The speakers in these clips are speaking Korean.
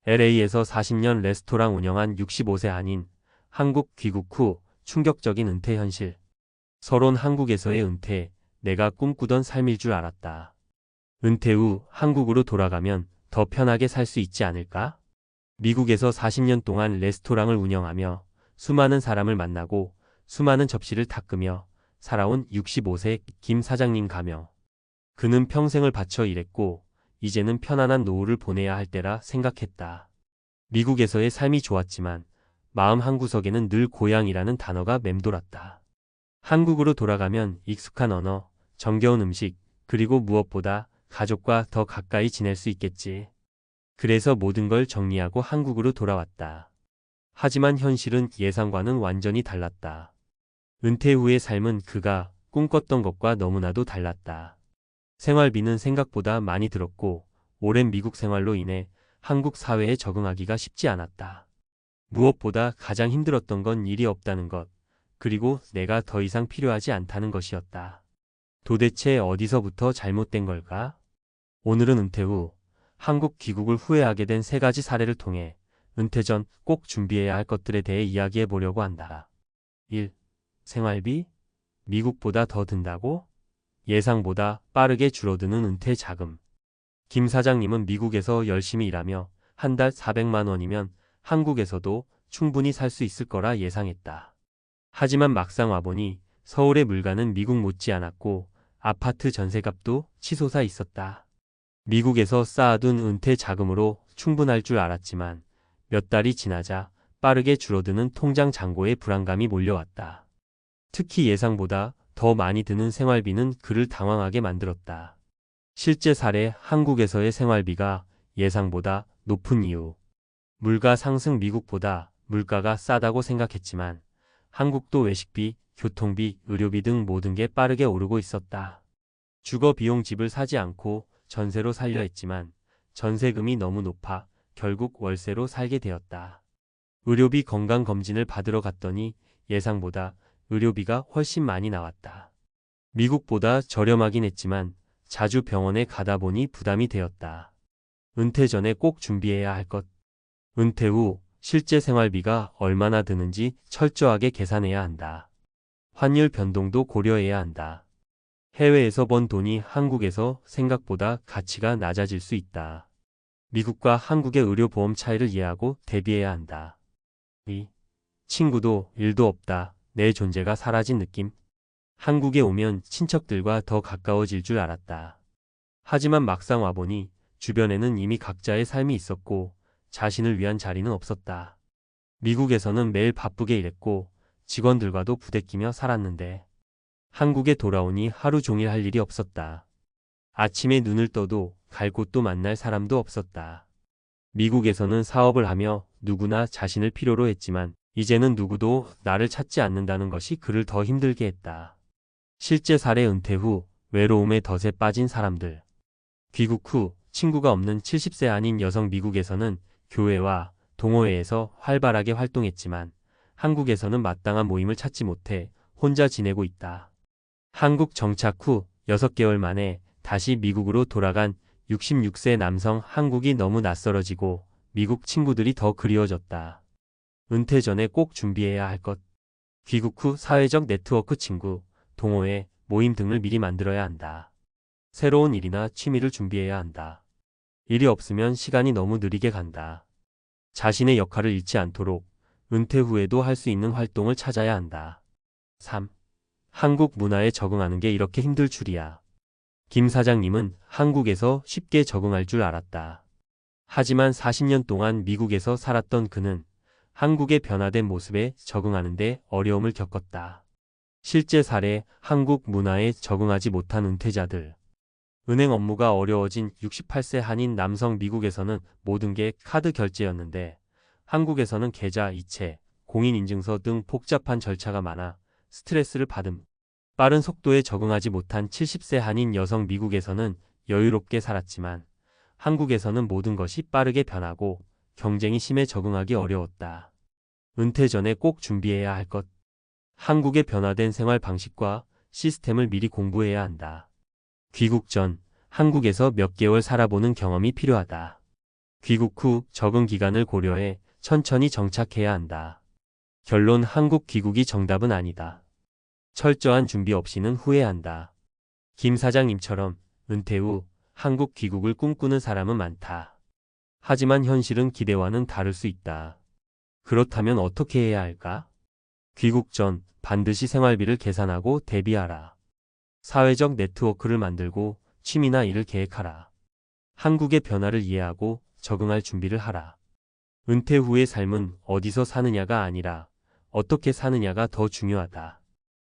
LA에서 40년 레스토랑 운영한 65세 한인, 한국 귀국 후 충격적인 은퇴 현실. 서론 한국에서의 은퇴, 내가 꿈꾸던 삶일 줄 알았다. 은퇴 후 한국으로 돌아가면 더 편하게 살 수 있지 않을까? 미국에서 40년 동안 레스토랑을 운영하며 수많은 사람을 만나고 수많은 접시를 닦으며 살아온 65세 김 사장님 가명. 그는 평생을 바쳐 일했고 이제는 편안한 노후를 보내야 할 때라 생각했다. 미국에서의 삶이 좋았지만 마음 한구석에는 늘 고향이라는 단어가 맴돌았다. 한국으로 돌아가면 익숙한 언어, 정겨운 음식, 그리고 무엇보다 가족과 더 가까이 지낼 수 있겠지. 그래서 모든 걸 정리하고 한국으로 돌아왔다. 하지만 현실은 예상과는 완전히 달랐다. 은퇴 후의 삶은 그가 꿈꿨던 것과 너무나도 달랐다. 생활비는 생각보다 많이 들었고 오랜 미국 생활로 인해 한국 사회에 적응하기가 쉽지 않았다. 무엇보다 가장 힘들었던 건 일이 없다는 것, 그리고 내가 더 이상 필요하지 않다는 것이었다. 도대체 어디서부터 잘못된 걸까? 오늘은 은퇴 후 한국 귀국을 후회하게 된 3가지 사례를 통해 은퇴 전 꼭 준비해야 할 것들에 대해 이야기해 보려고 한다. 1. 생활비? 미국보다 더 든다고? 예상보다 빠르게 줄어드는 은퇴 자금. 김 사장님은 미국에서 열심히 일하며 한 달 400만 원이면 한국에서도 충분히 살 수 있을 거라 예상했다. 하지만 막상 와보니 서울의 물가는 미국 못지 않았고 아파트 전세값도 치솟아 있었다. 미국에서 쌓아둔 은퇴 자금으로 충분할 줄 알았지만 몇 달이 지나자 빠르게 줄어드는 통장 잔고에 불안감이 몰려왔다. 특히 예상보다 더 많이 드는 생활비는 그를 당황하게 만들었다. 실제 사례 한국에서의 생활비가 예상보다 높은 이유. 물가 상승. 미국보다 물가가 싸다고 생각했지만 한국도 외식비, 교통비, 의료비 등 모든 게 빠르게 오르고 있었다. 주거 비용. 집을 사지 않고 전세로 살려 했지만 전세금이 너무 높아 결국 월세로 살게 되었다. 의료비. 건강검진을 받으러 갔더니 예상보다 의료비가 훨씬 많이 나왔다. 미국보다 저렴하긴 했지만 자주 병원에 가다 보니 부담이 되었다. 은퇴 전에 꼭 준비해야 할 것. 은퇴 후 실제 생활비가 얼마나 드는지 철저하게 계산해야 한다. 환율 변동도 고려해야 한다. 해외에서 번 돈이 한국에서 생각보다 가치가 낮아질 수 있다. 미국과 한국의 의료보험 차이를 이해하고 대비해야 한다. 2. 친구도 일도 없다. 내 존재가 사라진 느낌. 한국에 오면 친척들과 더 가까워질 줄 알았다. 하지만 막상 와보니 주변에는 이미 각자의 삶이 있었고 자신을 위한 자리는 없었다. 미국에서는 매일 바쁘게 일했고 직원들과도 부대끼며 살았는데 한국에 돌아오니 하루 종일 할 일이 없었다. 아침에 눈을 떠도 갈 곳도 만날 사람도 없었다. 미국에서는 사업을 하며 누구나 자신을 필요로 했지만 이제는 누구도 나를 찾지 않는다는 것이 그를 더 힘들게 했다. 실제 사례. 은퇴 후 외로움에 덫에 빠진 사람들. 귀국 후 친구가 없는 70세 한인 여성. 미국에서는 교회와 동호회에서 활발하게 활동했지만 한국에서는 마땅한 모임을 찾지 못해 혼자 지내고 있다. 한국 정착 후 6개월 만에 다시 미국으로 돌아간 66세 남성. 한국이 너무 낯설어지고 미국 친구들이 더 그리워졌다. 은퇴 전에 꼭 준비해야 할 것. 귀국 후 사회적 네트워크. 친구, 동호회, 모임 등을 미리 만들어야 한다. 새로운 일이나 취미를 준비해야 한다. 일이 없으면 시간이 너무 느리게 간다. 자신의 역할을 잃지 않도록 은퇴 후에도 할 수 있는 활동을 찾아야 한다. 3. 한국 문화에 적응하는 게 이렇게 힘들 줄이야. 김 사장님은 한국에서 쉽게 적응할 줄 알았다. 하지만 40년 동안 미국에서 살았던 그는 한국의 변화된 모습에 적응하는데 어려움을 겪었다. 실제 사례. 한국 문화에 적응하지 못한 은퇴자들. 은행 업무가 어려워진 68세 한인 남성. 미국에서는 모든 게 카드 결제였는데 한국에서는 계좌, 이체, 공인인증서 등 복잡한 절차가 많아 스트레스를 받음. 빠른 속도에 적응하지 못한 70세 한인 여성. 미국에서는 여유롭게 살았지만 한국에서는 모든 것이 빠르게 변하고 경쟁이 심해 적응하기 어려웠다. 은퇴 전에 꼭 준비해야 할 것. 한국의 변화된 생활 방식과 시스템을 미리 공부해야 한다. 귀국 전 한국에서 몇 개월 살아보는 경험이 필요하다. 귀국 후 적응 기간을 고려해 천천히 정착해야 한다. 결론 한국 귀국이 정답은 아니다. 철저한 준비 없이는 후회한다. 김 사장님처럼 은퇴 후 한국 귀국을 꿈꾸는 사람은 많다. 하지만 현실은 기대와는 다를 수 있다. 그렇다면 어떻게 해야 할까? 귀국 전 반드시 생활비를 계산하고 대비하라. 사회적 네트워크를 만들고 취미나 일을 계획하라. 한국의 변화를 이해하고 적응할 준비를 하라. 은퇴 후의 삶은 어디서 사느냐가 아니라 어떻게 사느냐가 더 중요하다.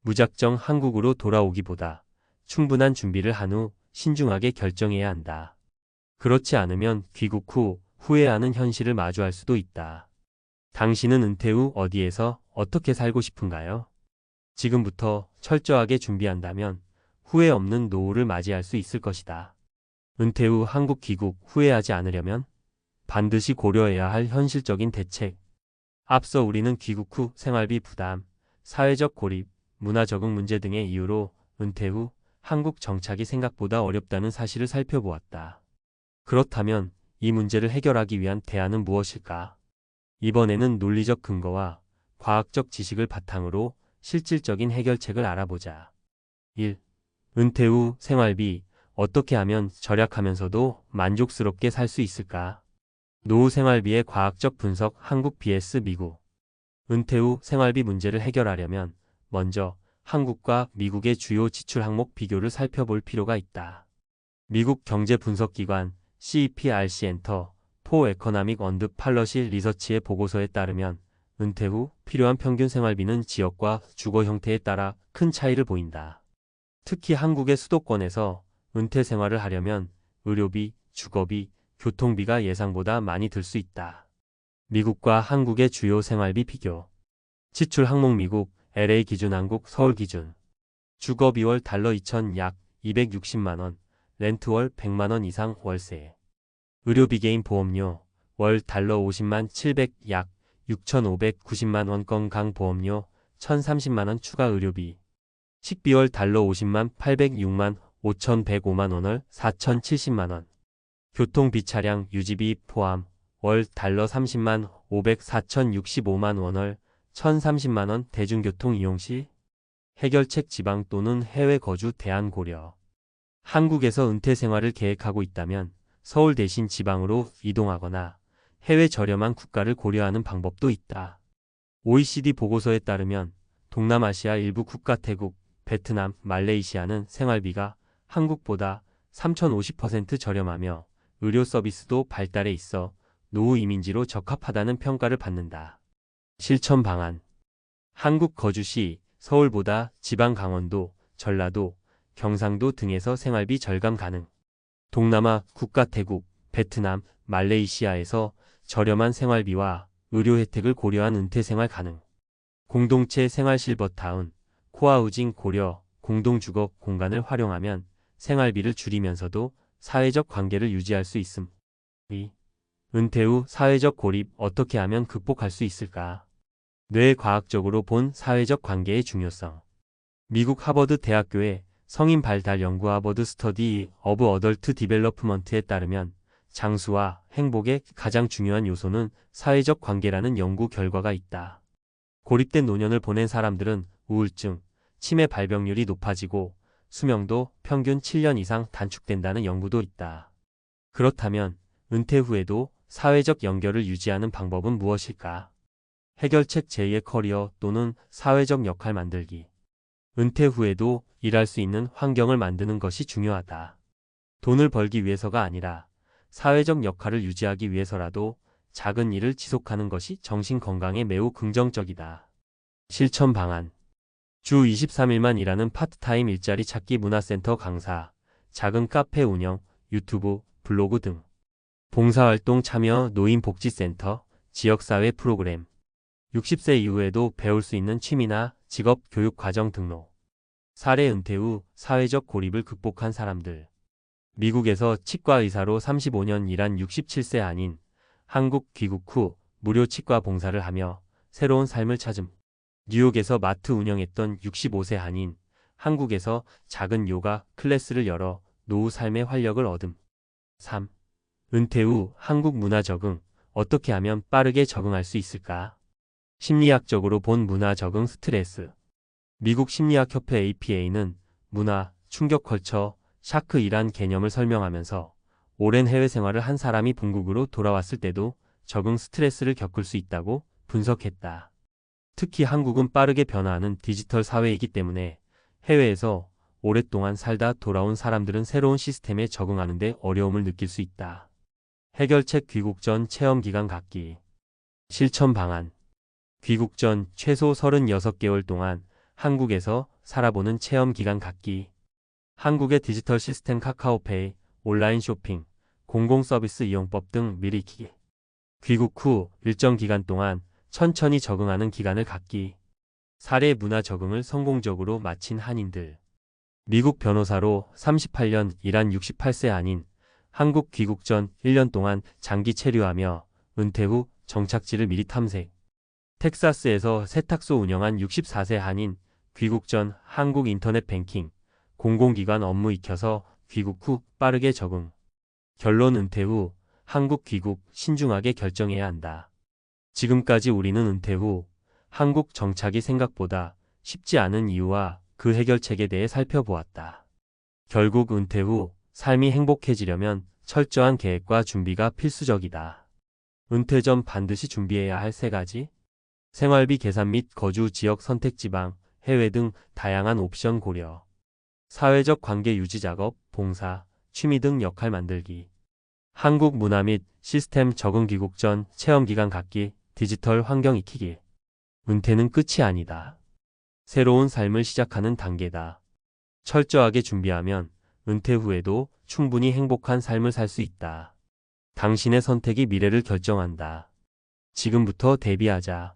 무작정 한국으로 돌아오기보다 충분한 준비를 한 후 신중하게 결정해야 한다. 그렇지 않으면 귀국 후 후회하는 현실을 마주할 수도 있다. 당신은 은퇴 후 어디에서 어떻게 살고 싶은가요? 지금부터 철저하게 준비한다면 후회 없는 노후를 맞이할 수 있을 것이다. 은퇴 후 한국 귀국 후회하지 않으려면 반드시 고려해야 할 현실적인 대책. 앞서 우리는 귀국 후 생활비 부담, 사회적 고립, 문화 적응 문제 등의 이유로 은퇴 후 한국 정착이 생각보다 어렵다는 사실을 살펴보았다. 그렇다면 이 문제를 해결하기 위한 대안은 무엇일까? 이번에는 논리적 근거와 과학적 지식을 바탕으로 실질적인 해결책을 알아보자. 1. 은퇴 후 생활비 어떻게 하면 절약하면서도 만족스럽게 살 수 있을까? 노후 생활비의 과학적 분석 한국 vs 미국. 은퇴 후 생활비 문제를 해결하려면 먼저 한국과 미국의 주요 지출 항목 비교를 살펴볼 필요가 있다. 미국 경제분석기관 CEPRC 엔터 포 에코나믹 언드 팔러시 리서치의 보고서에 따르면 은퇴 후 필요한 평균 생활비는 지역과 주거 형태에 따라 큰 차이를 보인다. 특히 한국의 수도권에서 은퇴 생활을 하려면 의료비, 주거비, 교통비가 예상보다 많이 들 수 있다. 미국과 한국의 주요 생활비 비교. 지출 항목 미국, LA 기준 한국, 서울 기준. 주거비 월 달러 2천 약 260만원, 렌트 월 100만원 이상 월세. 의료비 개인 보험료, 월 달러 50만 700 약 6,590만원 건강 보험료, 1,030만원 추가 의료비. 식비 월 달러 50만 806만 5,105만 월 4,070만원. 교통비 차량 유지비 포함 월 달러 30만 500 4,065만 월 1,030만원 대중교통 이용 시 해결책 지방 또는 해외 거주 대안 고려. 한국에서 은퇴 생활을 계획하고 있다면 서울 대신 지방으로 이동하거나 해외 저렴한 국가를 고려하는 방법도 있다. OECD 보고서에 따르면 동남아시아 일부 국가 태국, 베트남, 말레이시아는 생활비가 한국보다 3,050% 저렴하며 의료 서비스도 발달해 있어 노후 이민지로 적합하다는 평가를 받는다. 실천 방안. 한국 거주 시 서울보다 지방 강원도, 전라도, 경상도 등에서 생활비 절감 가능. 동남아 국가 태국, 베트남, 말레이시아에서 저렴한 생활비와 의료 혜택을 고려한 은퇴 생활 가능. 공동체 생활 실버타운, 코아우징 고려, 공동주거 공간을 활용하면 생활비를 줄이면서도 사회적 관계를 유지할 수 있음. 2. 은퇴 후 사회적 고립 어떻게 하면 극복할 수 있을까? 뇌과학적으로 본 사회적 관계의 중요성. 미국 하버드 대학교의 성인 발달 연구 하버드 스터디 오브 어덜트 디벨로프먼트에 따르면 장수와 행복의 가장 중요한 요소는 사회적 관계라는 연구 결과가 있다. 고립된 노년을 보낸 사람들은 우울증, 치매 발병률이 높아지고 수명도 평균 7년 이상 단축된다는 연구도 있다. 그렇다면 은퇴 후에도 사회적 연결을 유지하는 방법은 무엇일까? 해결책 제2의 커리어 또는 사회적 역할 만들기. 은퇴 후에도 일할 수 있는 환경을 만드는 것이 중요하다. 돈을 벌기 위해서가 아니라 사회적 역할을 유지하기 위해서라도 작은 일을 지속하는 것이 정신 건강에 매우 긍정적이다. 실천 방안. 주 23일만 일하는 파트타임 일자리 찾기 문화센터 강사, 작은 카페 운영, 유튜브, 블로그 등. 봉사활동 참여 노인복지센터, 지역사회 프로그램. 60세 이후에도 배울 수 있는 취미나 직업 교육 과정 등록. 사례 은퇴 후 사회적 고립을 극복한 사람들. 미국에서 치과 의사로 35년 일한 67세 한인, 한국 귀국 후 무료 치과 봉사를 하며 새로운 삶을 찾음. 뉴욕에서 마트 운영했던 65세 한인, 한국에서 작은 요가 클래스를 열어 노후 삶의 활력을 얻음. 3. 은퇴 후 한국 문화 적응, 어떻게 하면 빠르게 적응할 수 있을까? 심리학적으로 본 문화 적응 스트레스. 미국 심리학협회 APA는 문화, 충격 컬처, 샤크이란 개념을 설명하면서 오랜 해외 생활을 한 사람이 본국으로 돌아왔을 때도 적응 스트레스를 겪을 수 있다고 분석했다. 특히 한국은 빠르게 변화하는 디지털 사회이기 때문에 해외에서 오랫동안 살다 돌아온 사람들은 새로운 시스템에 적응하는 데 어려움을 느낄 수 있다. 해결책 귀국 전 체험 기간 갖기. 실천 방안. 귀국 전 최소 36개월 동안 한국에서 살아보는 체험 기간 갖기. 한국의 디지털 시스템 카카오페이, 온라인 쇼핑, 공공서비스 이용법 등 미리 익히기. 귀국 후 일정 기간 동안 천천히 적응하는 기간을 갖기. 사례 문화 적응을 성공적으로 마친 한인들. 미국 변호사로 38년 일한 68세 한인. 한국 귀국 전 1년 동안 장기 체류하며 은퇴 후 정착지를 미리 탐색. 텍사스에서 세탁소 운영한 64세 한인. 귀국 전 한국 인터넷 뱅킹, 공공기관 업무 익혀서 귀국 후 빠르게 적응. 결론 은퇴 후 한국 귀국 신중하게 결정해야 한다. 지금까지 우리는 은퇴 후 한국 정착이 생각보다 쉽지 않은 이유와 그 해결책에 대해 살펴보았다. 결국 은퇴 후 삶이 행복해지려면 철저한 계획과 준비가 필수적이다. 은퇴 전 반드시 준비해야 할 3가지. 생활비 계산 및 거주 지역 선택 지방, 해외 등 다양한 옵션 고려. 사회적 관계 유지 작업, 봉사, 취미 등 역할 만들기. 한국 문화 및 시스템 적응 귀국 전 체험 기간 갖기, 디지털 환경 익히기. 은퇴는 끝이 아니다. 새로운 삶을 시작하는 단계다. 철저하게 준비하면 은퇴 후에도 충분히 행복한 삶을 살 수 있다. 당신의 선택이 미래를 결정한다. 지금부터 대비하자.